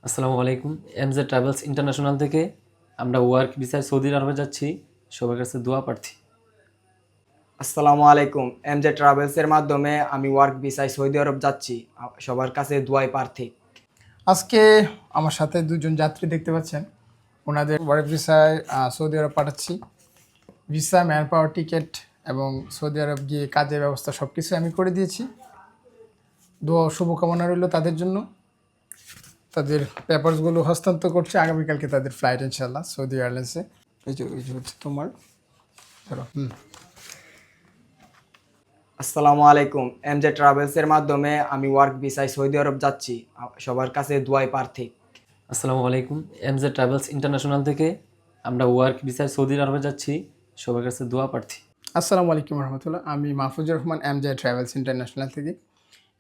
আসসালামু আলাইকুম। এমজে travels international থেকে আমরা ওয়ার্ক ভিসায় সৌদি আরবে যাচ্ছি। সবার কাছে দোয়া প্রার্থী। আসসালামু আলাইকুম। এমজে ট্রাভেলসের মাধ্যমে আমি ওয়ার্ক ভিসায় সৌদি আরব যাচ্ছি। সবার কাছে দোয়াই প্রার্থী। আজকে আমার সাথে দুজন যাত্রী দেখতে পাচ্ছেন, ওনাদের ওয়ার্ক ভিসায় সৌদি আরব পাঠাচ্ছি। ভিসা, ম্যান পাওয়ার, টিকিট এবং সৌদি আরব গিয়ে কাজের ব্যবস্থা সব কিছু আমি করে দিয়েছি। দোয়া ও শুভকামনা রইল তাদের জন্য। তাদের পেপারসগুলো হস্তান্তর করছে, আগামীকালকে তাদের ফ্লাইট ইনশাল্লাহ সৌদি এয়ারলাইন্সে। এই যে হচ্ছে তোমার ধরো। আসসালামু আলাইকুম। এমজে ট্রাভেলসের মাধ্যমে আমি ওয়ার্ক ভিসায় সৌদি আরব যাচ্ছি। সবার কাছে দোয়াই প্রার্থী। আসসালামু আলাইকুম। এমজে ট্রাভেলস ইন্টারন্যাশনাল থেকে আমরা ওয়ার্ক ভিসায় সৌদি আরবে যাচ্ছি। সবার কাছে দোয়া প্রার্থী। আসসালামু আলাইকুম রহমতুল্লাহ। আমি মাহফুজুর রহমান, এমজে ট্রাভেলস ইন্টারন্যাশনাল থেকে।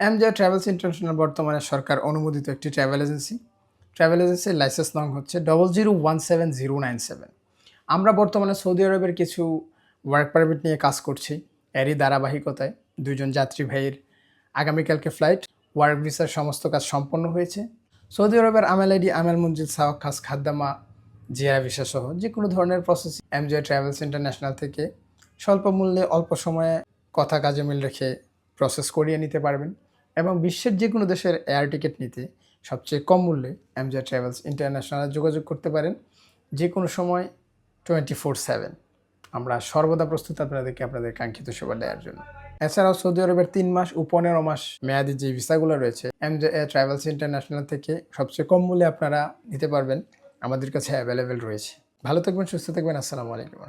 এমজে ট্রাভেলস ইন্টারন্যাশনাল বর্তমানে সরকার অনুমোদিত একটি ট্রাভেল এজেন্সি। ট্রাভেল এজেন্সির লাইসেন্স নং হচ্ছে 001707। আমরা বর্তমানে সৌদি আরবের কিছু ওয়ার্ক পারমিট নিয়ে কাজ করছি। এরই ধারাবাহিকতায় দুইজন যাত্রী ভাইয়ের আগামীকালকে ফ্লাইট। ওয়ার্ক ভিসার সমস্ত কাজ সম্পন্ন হয়েছে। সৌদি আরবের আমেল আইডি, আমেল মঞ্জিল, সাওয়াক খাস, খাদ্দামা, জিয়া ভিসা সহ যে কোনো ধরনের প্রসেসিং এমজে ট্রাভেলস ইন্টারন্যাশনাল থেকে স্বল্প মূল্যে অল্প সময়ে কথা কাজে মিল রেখে প্রসেস করিয়ে নিতে পারবেন এবং বিশ্বের যে কোনো দেশের এয়ার টিকিট নিতে সবচেয়ে কম মূল্যে এমজে ট্রাভেলস ইন্টারন্যাশনালে যোগাযোগ করতে পারেন। যে কোনো সময় 24/7 আমরা সর্বদা প্রস্তুত আপনাদের কাঙ্ক্ষিত সেবা দেওয়ার জন্য। এছাড়াও সৌদি আরবের 3 মাস ও 15 মাস মেয়াদি যে ভিসাগুলো রয়েছে এমজে ট্রাভেলস ইন্টারন্যাশনাল থেকে সবচেয়ে কম মূল্যে আপনারা নিতে পারবেন, আমাদের কাছে অ্যাভেলেবেল রয়েছে। ভালো থাকবেন, সুস্থ থাকবেন। আসসালামু আলাইকুম।